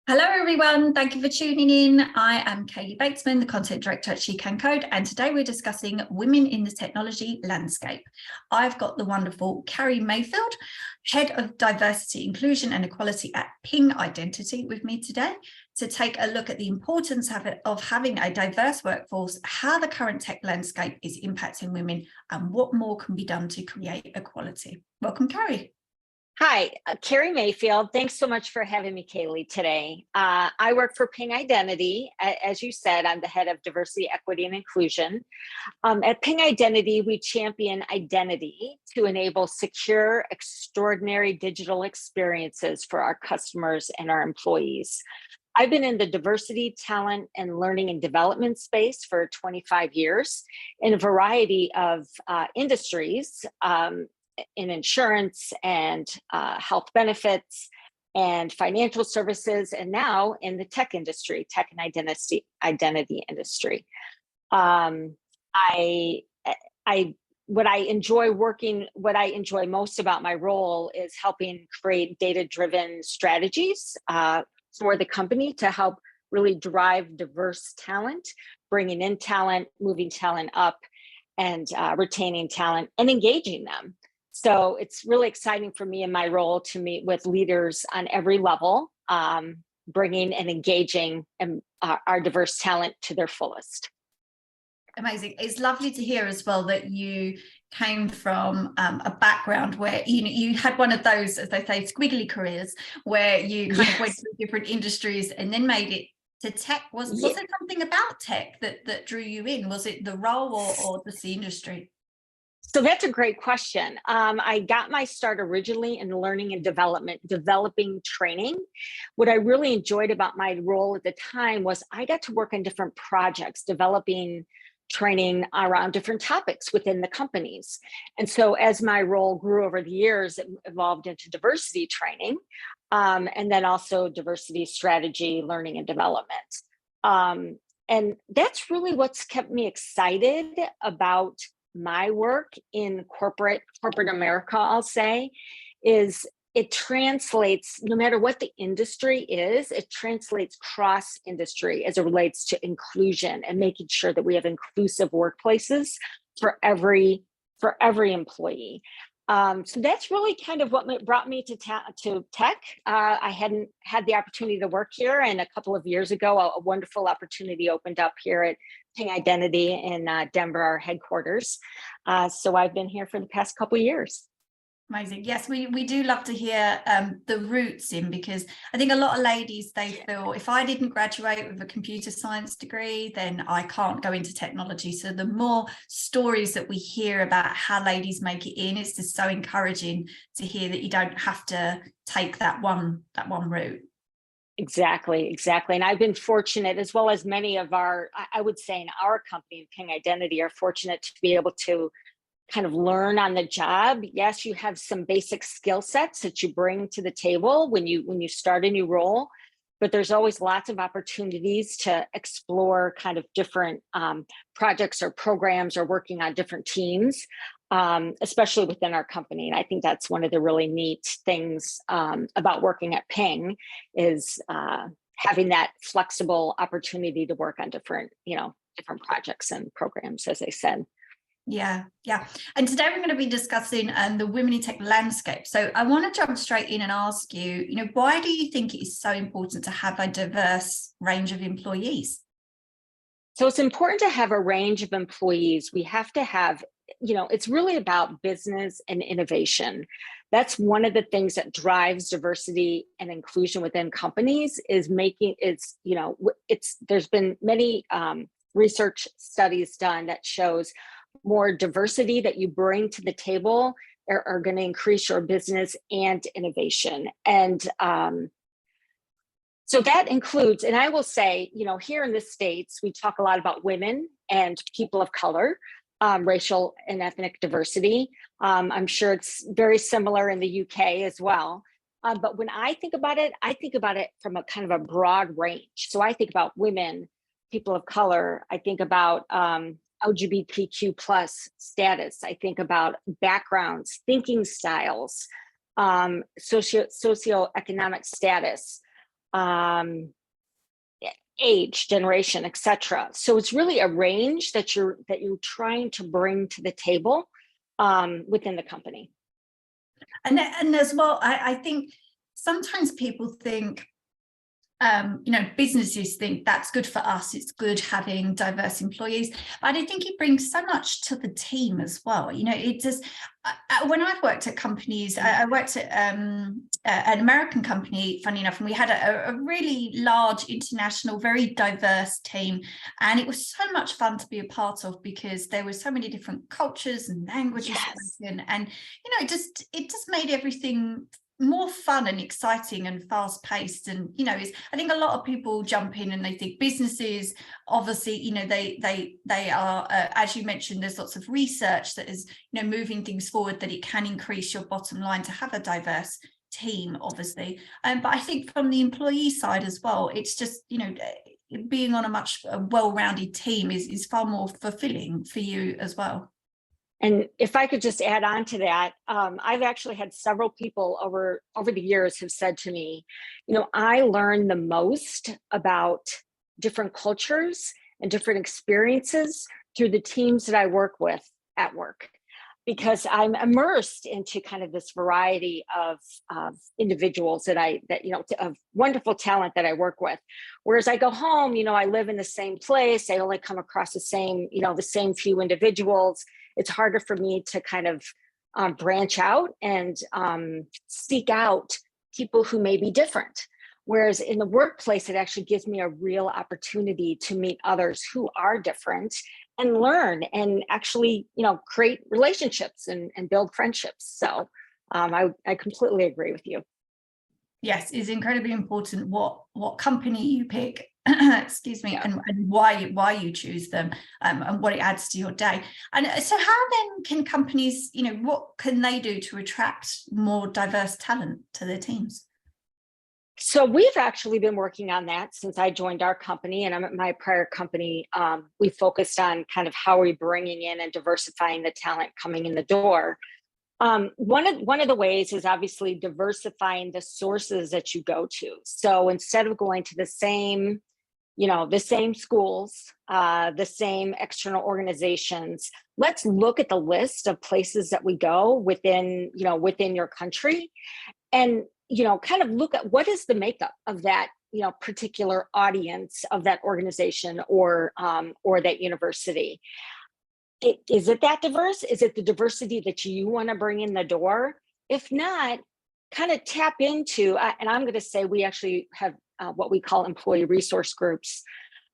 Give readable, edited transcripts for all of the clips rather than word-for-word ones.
Hello, everyone. Thank you for tuning in. I am Kari Mayfield, the content director at SheCanCode, and today we're discussing women in the technology landscape. I've got the wonderful Kari Mayfield, Head of Diversity, Inclusion and Equality at Ping Identity, with me today to take a look at the importance of having a diverse workforce, how the current tech landscape is impacting women, and what more can be done to create equality. Welcome, Kari. Hi, Kari Mayfield. Thanks so much for having me, Kaylee, today. I work for Ping Identity. As you said, I'm the head of diversity, equity, and inclusion. At Ping Identity, we champion identity to enable secure, extraordinary digital experiences for our customers and our employees. I've been in the diversity, talent, and learning and development space for 25 years in a variety of industries, in insurance and health benefits and financial services, and now in the tech industry, tech and identity industry. What I enjoy most about my role is helping create data-driven strategies for the company to help really drive diverse talent, bringing in talent, moving talent up, and retaining talent and engaging them. So it's really exciting for me in my role to meet with leaders on every level, bringing and engaging our diverse talent to their fullest. Amazing. It's lovely to hear as well that you came from a background where you had one of those, as they say, squiggly careers, where you kind of went through different industries and then made it to tech. Was there something about tech that drew you in? Was it the role or just the industry? So that's a great question. I got my start originally in learning and development, developing training. What I really enjoyed about my role at the time was I got to work on different projects, developing training around different topics within the companies. And so as my role grew over the years, it evolved into diversity training, and then also diversity strategy, learning and development. And that's really what's kept me excited about my work in corporate America, I'll say, is it translates, no matter what the industry is, it translates cross industry as it relates to inclusion and making sure that we have inclusive workplaces for every employee. So that's really kind of what brought me to tech. I hadn't had the opportunity to work here, and a couple of years ago, a wonderful opportunity opened up here at Ping Identity in Denver, our headquarters. So I've been here for the past couple of years. Amazing. Yes, we do love to hear the roots in, because I think a lot of ladies, they feel if I didn't graduate with a computer science degree, then I can't go into technology. So the more stories that we hear about how ladies make it in, it's just so encouraging to hear that you don't have to take that one route. Exactly. And I've been fortunate, as well as many of I would say in our company, Ping Identity, are fortunate to be able to kind of learn on the job. Yes, you have some basic skill sets that you bring to the table when you start a new role, but there's always lots of opportunities to explore kind of different projects or programs or working on different teams, especially within our company. And I think that's one of the really neat things about working at Ping is having that flexible opportunity to work on different projects and programs, as I said. Yeah. And today we're going to be discussing the women in tech landscape. So I want to jump straight in and ask you, why do you think it is so important to have a diverse range of employees? So it's important to have a range of employees. We have to have, it's really about business and innovation. That's one of the things that drives diversity and inclusion within companies is there's been many research studies done that shows more diversity that you bring to the table are going to increase your business and innovation. And so that includes, and I will say, here in the States, we talk a lot about women and people of color, racial and ethnic diversity. I'm sure it's very similar in the UK as well. But when I think about it from a kind of a broad range. So I think about women, people of color. I think about LGBTQ plus status. I think about backgrounds, thinking styles, socioeconomic status. age, generation, etc. So it's really a range that you're trying to bring to the table within the company. And as well, I think sometimes people think, businesses think that's good for us. It's good having diverse employees, but I think it brings so much to the team as well. It just, when I've worked at companies, I worked at an American company, funny enough, and we had a really large international, very diverse team. And it was so much fun to be a part of because there were so many different cultures and languages spoken. And, it just made everything more fun and exciting and fast paced. And I think a lot of people jump in and they think businesses, obviously, they are as you mentioned, there's lots of research that is moving things forward, that it can increase your bottom line to have a diverse team, obviously, but I think from the employee side as well, it's just being on a much well-rounded team is far more fulfilling for you as well. And if I could just add on to that, I've actually had several people over the years have said to me, I learn the most about different cultures and different experiences through the teams that I work with at work, because I'm immersed into kind of this variety of individuals of wonderful talent that I work with. Whereas I go home, I live in the same place. I only come across the same few individuals. It's harder for me to kind of branch out and seek out people who may be different. Whereas in the workplace, it actually gives me a real opportunity to meet others who are different and learn and actually, create relationships and build friendships. So I completely agree with you. Yes, it's incredibly important what company you pick, excuse me, and why you choose them, and what it adds to your day. And so how then can companies, what can they do to attract more diverse talent to their teams? So we've actually been working on that since I joined our company, and I'm at my prior company. We focused on kind of how we're bringing in and diversifying the talent coming in the door. One of the ways is obviously diversifying the sources that you go to. So instead of going to the same schools, the same external organizations, let's look at the list of places that we go within your country, and kind of look at what is the makeup of that particular audience of that organization or that university. Is it that diverse? Is it the diversity that you want to bring in the door? If not, kind of tap into, and I'm going to say we actually have what we call employee resource groups.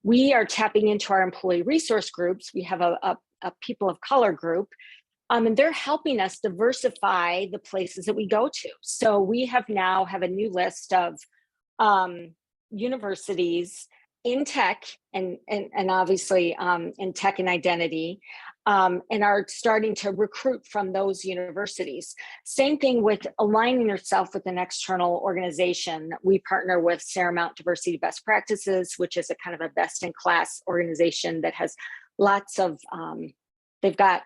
We are tapping into our employee resource groups. We have a people of color group, and they're helping us diversify the places that we go to. So we now have a new list of universities in tech and obviously in tech and identity, and are starting to recruit from those universities. Same thing with aligning yourself with an external organization. We partner with Saramount Diversity Best Practices, which is a kind of a best-in-class organization that has lots of, they've got,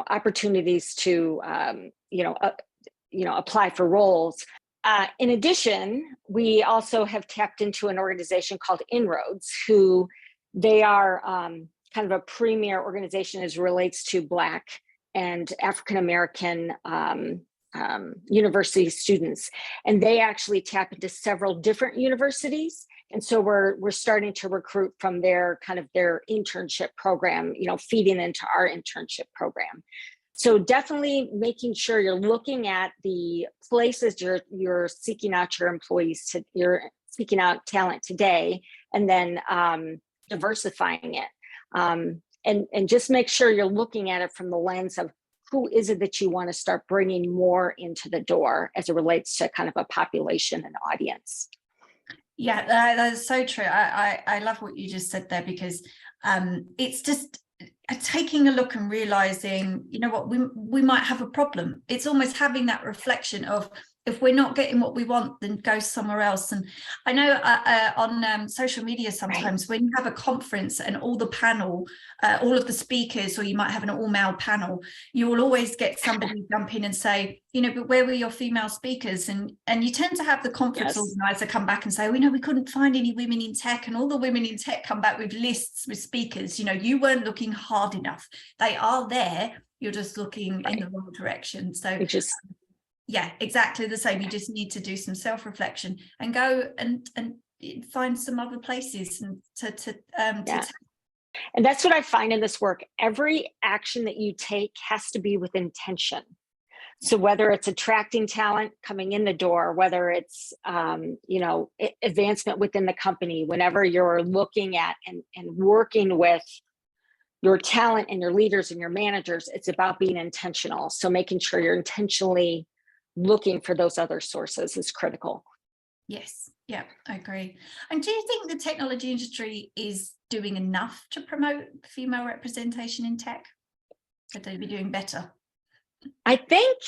opportunities to, apply for roles. In addition, we also have tapped into an organization called Inroads, who they are kind of a premier organization as relates to Black and African-American university students. And they actually tap into several different universities. And so we're starting to recruit from their internship program, feeding into our internship program. So definitely making sure you're looking at the places you're seeking out your employees you're seeking out talent today, and then diversifying it. And just make sure you're looking at it from the lens of who is it that you want to start bringing more into the door as it relates to kind of a population and audience. Yeah, that is so true. I love what you just said there, because it's just taking a look and realizing, what we might have a problem. It's almost having that reflection of, if we're not getting what we want, then go somewhere else. And I know on social media, sometimes when you have a conference and all the panel, all of the speakers, or you might have an all-male panel, you will always get somebody jump in and say, you know, but where were your female speakers? And you tend to have the conference organizer come back and say, we know we couldn't find any women in tech, and all the women in tech come back with lists with speakers. You know, you weren't looking hard enough. They are there. You're just looking in the wrong direction. So yeah, exactly the same. You just need to do some self-reflection and go and find some other places and and that's what I find in this work. Every action that you take has to be with intention. So whether it's attracting talent coming in the door, whether it's you know, advancement within the company, whenever you're looking at and working with your talent and your leaders and your managers, it's about being intentional. So making sure you're intentionally looking for those other sources is critical. Yes, yeah, I agree. And do you think the technology industry is doing enough to promote female representation in tech? Could they be doing better? I think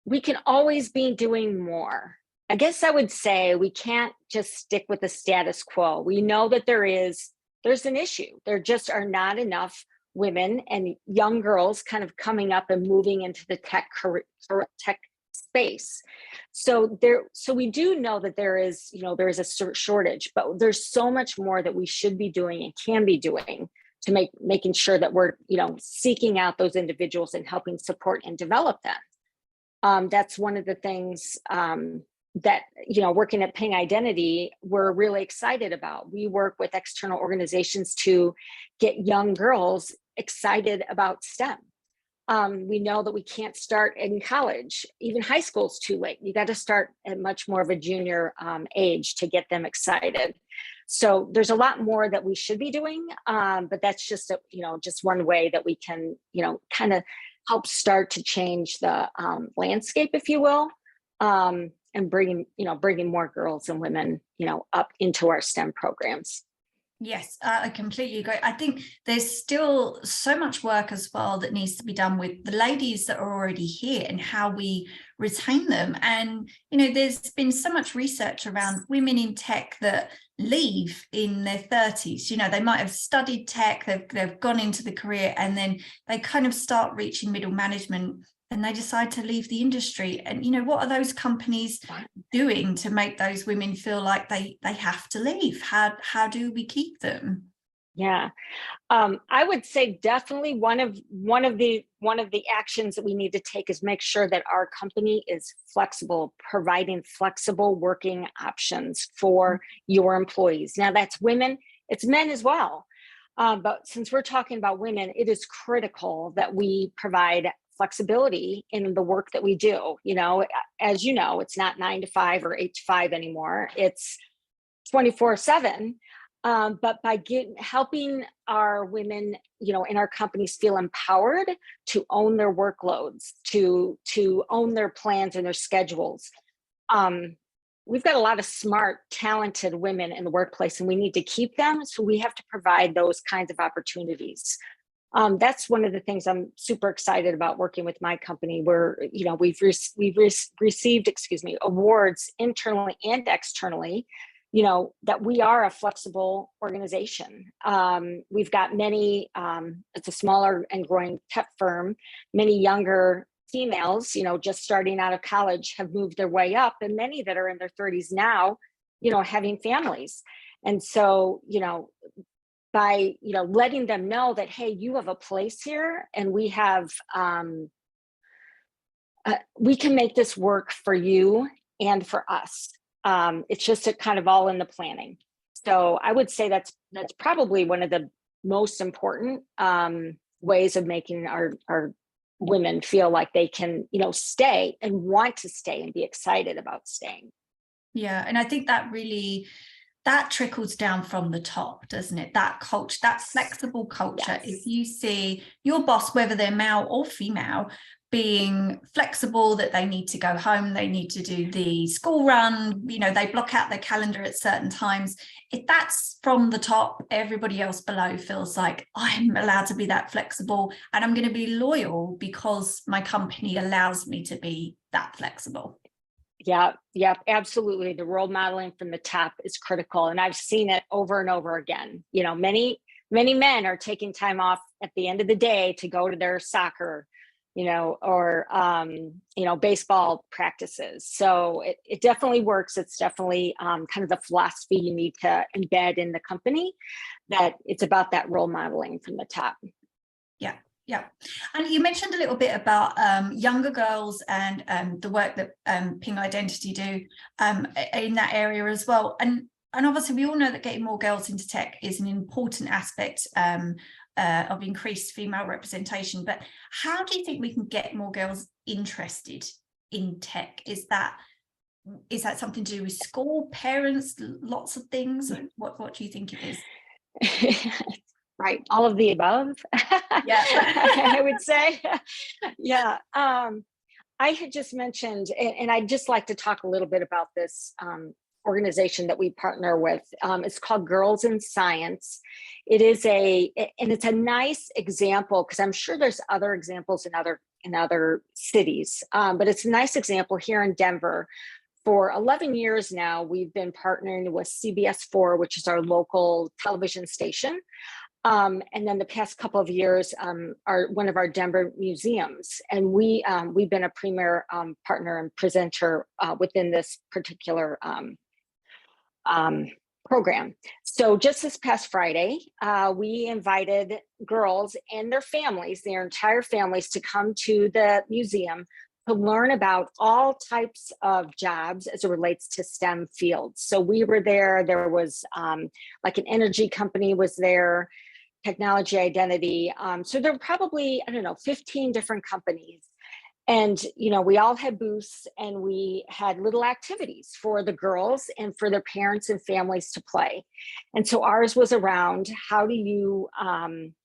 we can always be doing more. I guess I would say we can't just stick with the status quo. We know that there's an issue. There just are not enough women and young girls kind of coming up and moving into the tech space. So we do know that there is a shortage, but there's so much more that we should be doing and can be doing to making sure that we're, you know, seeking out those individuals and helping support and develop them. That's one of the things that, you know, working at Ping Identity, we're really excited about. We work with external organizations to get young girls excited about STEM. We know that we can't start in college. Even high school's too late. You got to start at much more of a junior age to get them excited. So there's a lot more that we should be doing, but that's just just one way that we can, you know, kind of help start to change the landscape, if you will, and bringing more girls and women, you know, up into our STEM programs. Yes, I completely agree. I think there's still so much work as well that needs to be done with the ladies that are already here and how we retain them. And, you know, there's been so much research around women in tech that leave in their 30s. You know, they might have studied tech, they've gone into the career, and then they kind of start reaching middle management and they decide to leave the industry. And, you know, what are those companies doing to make those women feel like they have to leave? How do we keep them? Yeah, I would say definitely one of the actions that we need to take is make sure that our company is flexible, providing flexible working options for your employees. Now that's women, it's men as well. But since we're talking about women, it is critical that we provide flexibility in the work that we do. You know, as you know, it's not 9 to 5 or 8 to 5 anymore. It's 24/7. But by helping our women, you know, in our companies feel empowered to own their workloads, to own their plans and their schedules. We've got a lot of smart, talented women in the workplace, and we need to keep them. So we have to provide those kinds of opportunities. That's one of the things I'm super excited about working with my company, where, you know, we've received, awards internally and externally, you know, that we are a flexible organization. We've got many, it's a smaller and growing tech firm, many younger females, you know, just starting out of college have moved their way up, and many that are in their 30s now, you know, having families. And so, you know, by, you know, letting them know that, hey, you have a place here, and we have, we can make this work for you and for us. It's just a kind of all in the planning. So I would say that's probably one of the most important ways of making our women feel like they can, you know, stay and want to stay and be excited about staying. Yeah, and I think that trickles down from the top, doesn't it? That culture, that flexible culture. Yes. If you see your boss, whether they're male or female, being flexible, that they need to go home, they need to do the school run, you know, they block out their calendar at certain times. If that's from the top, everybody else below feels like, I'm allowed to be that flexible, and I'm going to be loyal because my company allows me to be that flexible. Yeah, absolutely. The role modeling from the top is critical. And I've seen it over and over again. Many men are taking time off at the end of the day to go to their soccer, or, baseball practices. So it definitely works. It's definitely kind of the philosophy you need to embed in the company, that it's about that role modeling from the top. Yeah. Yeah. And you mentioned a little bit about younger girls and the work that Ping Identity do in that area as well. And obviously we all know that getting more girls into tech is an important aspect of increased female representation. But how do you think we can get more girls interested in tech? Is that something to do with school, parents, lots of things? What do you think it is? Right, all of the above. Yeah. I would say. Yeah. I had just mentioned, and I'd just like to talk a little bit about this organization that we partner with. It's called Girls in Science. It's a nice example, because I'm sure there's other examples in other cities, but it's a nice example here in Denver. For 11 years now, we've been partnering with CBS4, which is our local television station. And then the past couple of years, are one of our Denver museums, and we've been a premier partner and presenter within this particular program. So just this past Friday, we invited girls and their families, their entire families, to come to the museum to learn about all types of jobs as it relates to STEM fields. So we were there. There was like an energy company was there, technology identity. So there were probably, 15 different companies. And, we all had booths, and we had little activities for the girls and for their parents and families to play. And so ours was around, how do you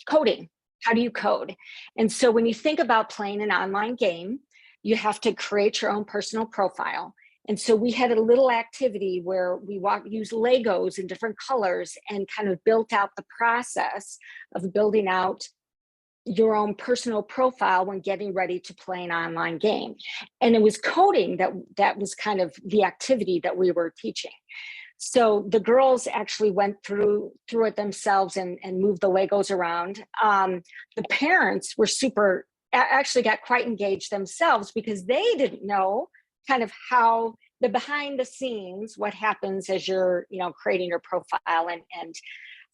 coding? How do you code? And so when you think about playing an online game, you have to create your own personal profile. And so we had a little activity where we used Legos in different colors and kind of built out the process of building out your own personal profile when getting ready to play an online game. And it was coding that was kind of the activity that we were teaching. So the girls actually went through it themselves and moved the Legos around. The parents were actually got quite engaged themselves, because they didn't know kind of how the behind the scenes, what happens as you're, creating your profile and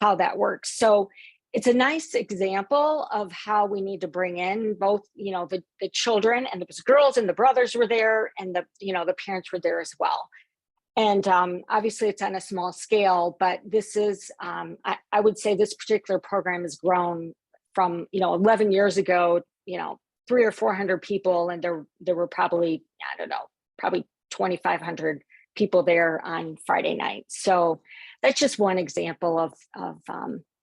how that works. So it's a nice example of how we need to bring in both, the children, and the girls and the brothers were there, and the parents were there as well. And obviously it's on a small scale, but this is, I would say this particular program has grown from, 11 years ago, 300 or 400 people. And there were probably, probably 2,500 people there on Friday night. So that's just one example of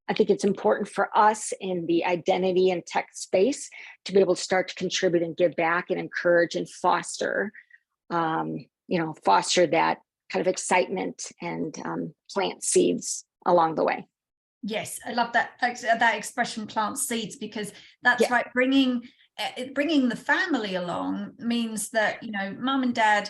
I think it's important for us in the identity and tech space to be able to start to contribute and give back and encourage and foster that kind of excitement and plant seeds along the way. Yes, I love that expression, plant seeds, because that's Yeah. right. Bringing the family along means that, mum and dad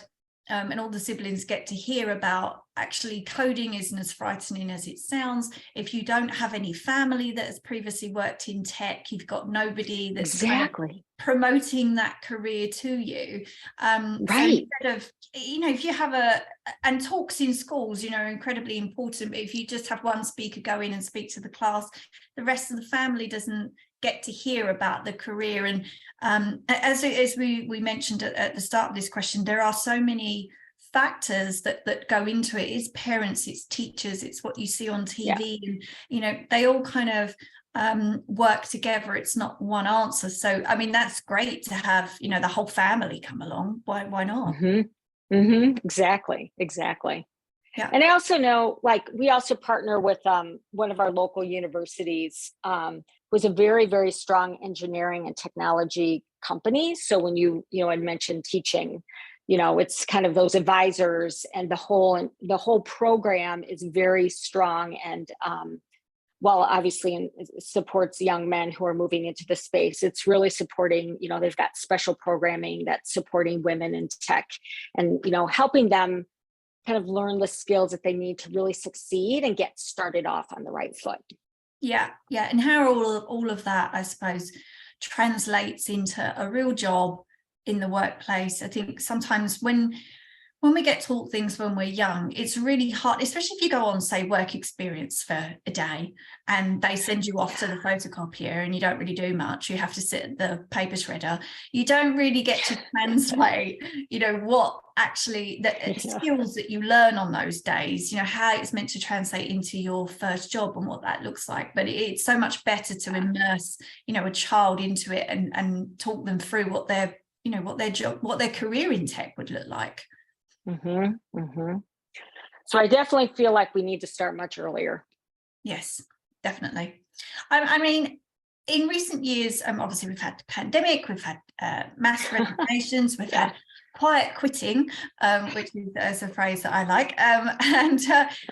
and all the siblings get to hear about, actually, coding isn't as frightening as it sounds. If you don't have any family that has previously worked in tech, you've got nobody that's exactly promoting that career to you. Right. So instead of, if you have and talks in schools, are incredibly important, but if you just have one speaker go in and speak to the class, the rest of the family doesn't get to hear about the career. And as we mentioned at the start of this question, there are so many factors that go into it. It's parents, it's teachers, it's what you see on TV, and they all kind of work together. It's not one answer. So that's great to have the whole family come along. Why not? Exactly. Yeah. And I also know, we also partner with one of our local universities, was a very, very strong engineering and technology company. So when you had mentioned teaching, it's kind of those advisors, and the whole program is very strong and well, obviously, and it supports young men who are moving into the space. It's really supporting, they've got special programming that's supporting women in tech and, helping them kind of learn the skills that they need to really succeed and get started off on the right foot. Yeah. And how all of that, I suppose, translates into a real job in the workplace. I think sometimes when we get taught things when we're young, it's really hard, especially if you go on, say, work experience for a day and they send you off to the photocopier and you don't really do much. You have to sit at the paper shredder. You don't really get to translate, what actually the skills that you learn on those days, how it's meant to translate into your first job and what that looks like. But it's so much better to immerse, a child into it and talk them through what their job, what their career in tech would look like. So I definitely feel like we need to start much earlier. Yes, definitely. I mean, in recent years, obviously we've had the pandemic, we've had mass resignations, we've had quiet quitting, which is a phrase that I like, and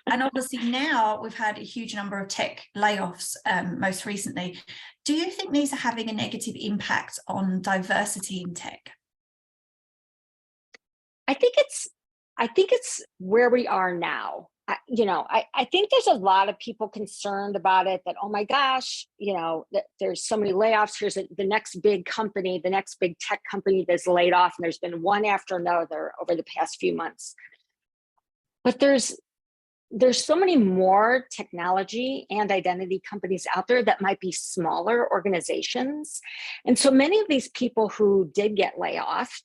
obviously now we've had a huge number of tech layoffs most recently. Do you think these are having a negative impact on diversity in tech? I think it's where we are now. I think there's a lot of people concerned about it, that, oh my gosh, that there's so many layoffs. Here's the next big company, the next big tech company that's laid off. And there's been one after another over the past few months. But there's so many more technology and identity companies out there that might be smaller organizations. And so many of these people who did get laid off,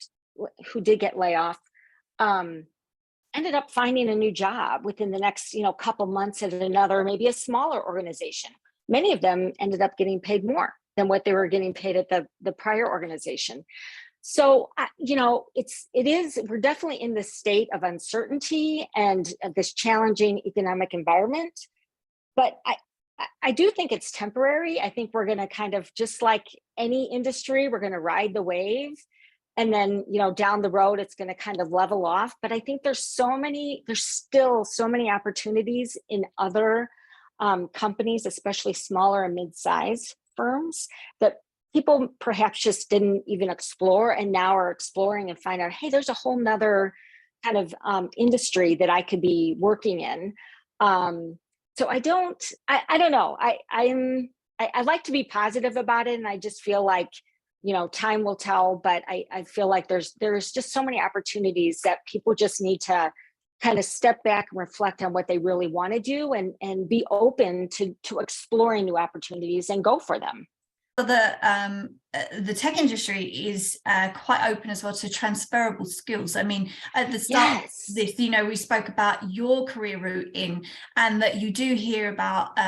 ended up finding a new job within the next, couple months at another, maybe a smaller organization. Many of them ended up getting paid more than what they were getting paid at the prior organization. So, we're definitely in this state of uncertainty and this challenging economic environment. But I do think it's temporary. I think we're going to kind of, just like any industry, we're going to ride the wave. And then, down the road, it's going to kind of level off. But I think there's still so many opportunities in other companies, especially smaller and mid-sized firms, that people perhaps just didn't even explore and now are exploring and find out, hey, there's a whole nother kind of industry that I could be working in. So I don't know. I like to be positive about it. And I just feel like, time will tell, but I feel like there's just so many opportunities that people just need to kind of step back and reflect on what they really want to do and be open to exploring new opportunities and go for them. The tech industry is quite open as well to transferable skills. I mean, at the start of this, we spoke about your career route and that you do hear about,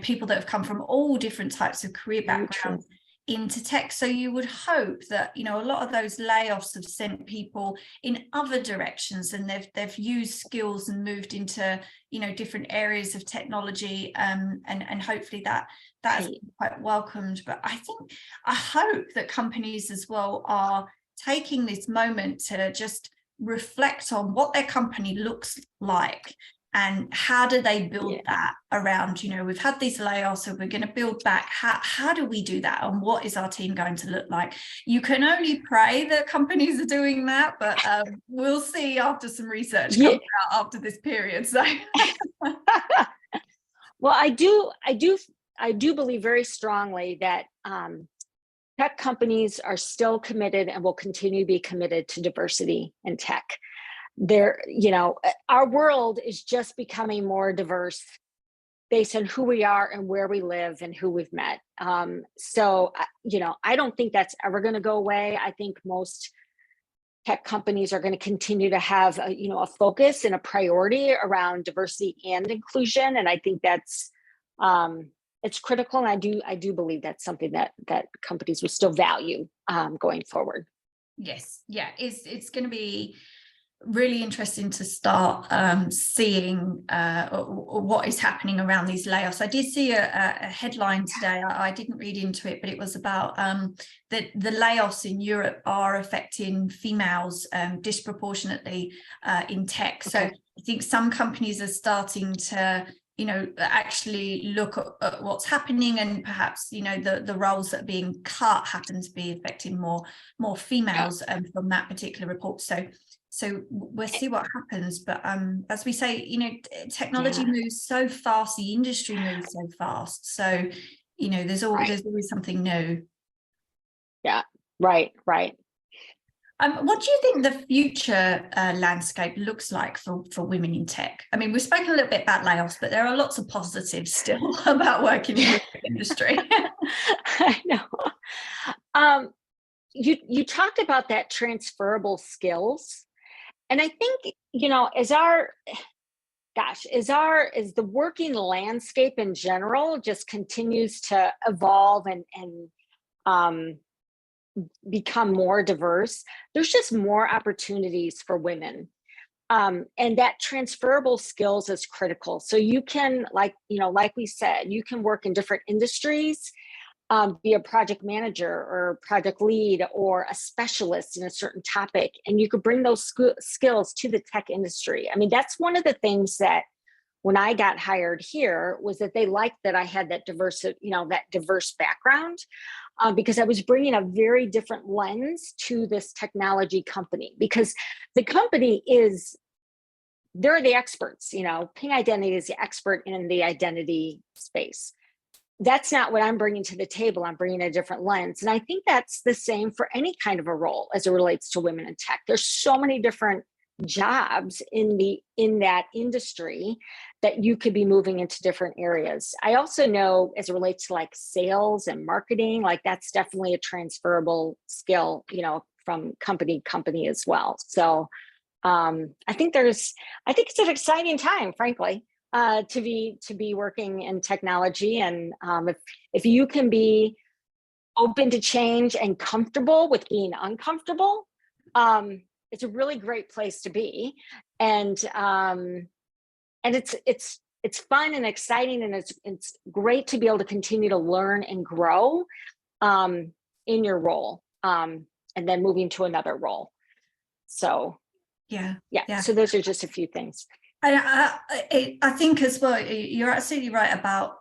people that have come from all different types of career backgrounds into tech. So you would hope that, a lot of those layoffs have sent people in other directions and they've used skills and moved into, different areas of technology, and hopefully that's quite welcomed. But I hope that companies as well are taking this moment to just reflect on what their company looks like and how do they build that around, we've had these layoffs, so we're going to build back. How do we do that? And what is our team going to look like? You can only pray that companies are doing that, but we'll see after some research comes out after this period. So well, I do believe very strongly that tech companies are still committed and will continue to be committed to diversity in tech. Our world is just becoming more diverse based on who we are and where we live and who we've met. So, I don't think that's ever going to go away. I think most tech companies are going to continue to have a focus and a priority around diversity and inclusion. And I think that's it's critical. And I do believe that's something that companies will still value going forward. Yes. Yeah. It's going to be really interesting to start seeing what is happening around these layoffs. I did see a headline today. I didn't read into it, but it was about that the layoffs in Europe are affecting females disproportionately in tech. So I think some companies are starting to actually look at what's happening, and perhaps, the roles that are being cut happen to be affecting more females from that particular report. So we'll see what happens. But as we say, technology moves so fast, the industry moves so fast. So, there's always something new. Yeah, right. What do you think the future landscape looks like for women in tech? I mean, we've spoken a little bit about layoffs, but there are lots of positives still about working in the industry. I know. You talked about that transferable skills, and I think as the working landscape in general just continues to evolve and become more diverse, there's just more opportunities for women. And that transferable skills is critical. So you can, like we said, you can work in different industries, be a project manager or project lead or a specialist in a certain topic, and you could bring those skills to the tech industry. I mean, that's one of the things that when I got hired here was that they liked that I had that diverse background, because I was bringing a very different lens to this technology company, because the company they're the experts. Ping Identity is the expert in the identity space. That's not what I'm bringing to the table. I'm bringing a different lens. And I think that's the same for any kind of a role as it relates to women in tech. There's so many different jobs in that industry that you could be moving into different areas. I also know as it relates to like sales and marketing, like that's definitely a transferable skill, from company to company as well. So I think it's an exciting time, frankly, to be working in technology. And if you can be open to change and comfortable with being uncomfortable, it's a really great place to be. And it's fun and exciting, and it's great to be able to continue to learn and grow in your role, and then moving to another role. So yeah. So those are just a few things. I think as well, you're absolutely right about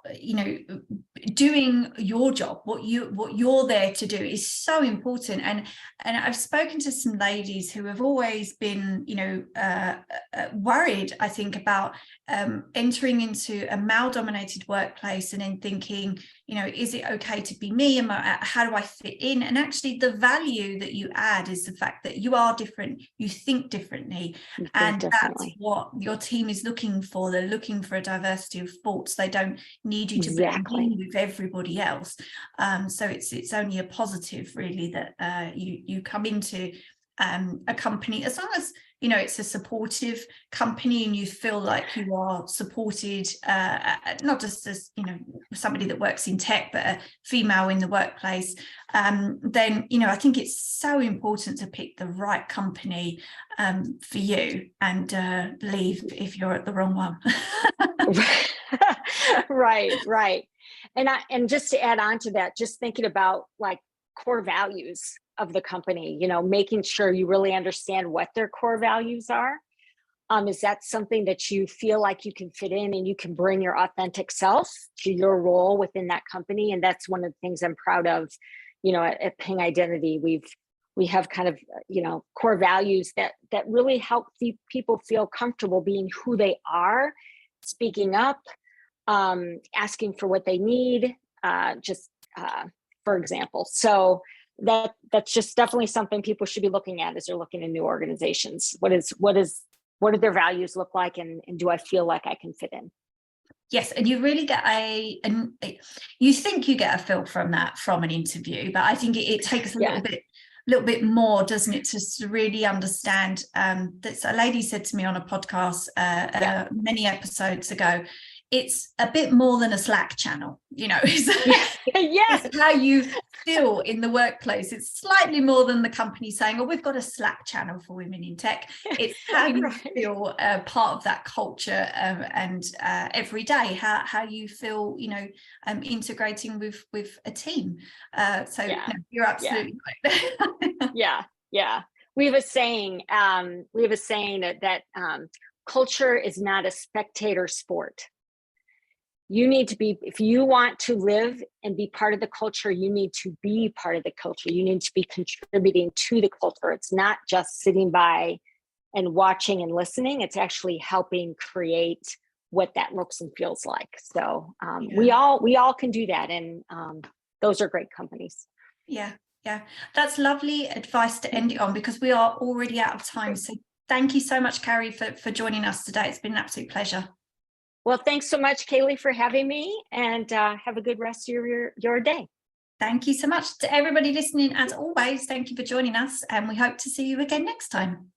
doing your job. What you're there to do is so important. And I've spoken to some ladies who have always been worried, I think, about entering into a male-dominated workplace and then thinking, is it okay to be me? How do I fit in? And actually, the value that you add is the fact that you are different, you think differently, and that's what your team is looking for. They're looking for a diversity of thoughts. They don't need you to blend in with everybody else. So it's only a positive, really, that you come into a company, as long as it's a supportive company and you feel like you are supported, not just as somebody that works in tech, but a female in the workplace. Then I think it's so important to pick the right company for you, and leave if you're at the wrong one. Right. And just to add on to that, just thinking about like core values of the company, making sure you really understand what their core values are. Is that something that you feel like you can fit in and you can bring your authentic self to your role within that company? And that's one of the things I'm proud of, at Ping Identity. We have kind of, core values that really help people feel comfortable being who they are, speaking up, asking for what they need, for example. So that's just definitely something people should be looking at as they're looking in new organizations. What do their values look like, and do I feel like I can fit in? Yes, and you really get you think you get a feel from an interview, but I think it takes a little bit more, doesn't it, to really understand. That a lady said to me on a podcast many episodes ago, it's a bit more than a Slack channel, it's how you feel in the workplace. It's slightly more than the company saying, we've got a Slack channel for women in tech. It's how you feel part of that culture, and every day, how you feel, integrating with a team. You're absolutely right. Yeah. We have a saying that culture is not a spectator sport. You need to be, if you want to live and be part of the culture, you need to be part of the culture. You need to be contributing to the culture. It's not just sitting by and watching and listening. It's actually helping create what that looks and feels like. So we all can do that. And those are great companies. Yeah. That's lovely advice to end it on, because we are already out of time. So thank you so much, Kari, for joining us today. It's been an absolute pleasure. Well, thanks so much, Kaylee, for having me, and have a good rest of your day. Thank you so much to everybody listening. As always, thank you for joining us, and we hope to see you again next time.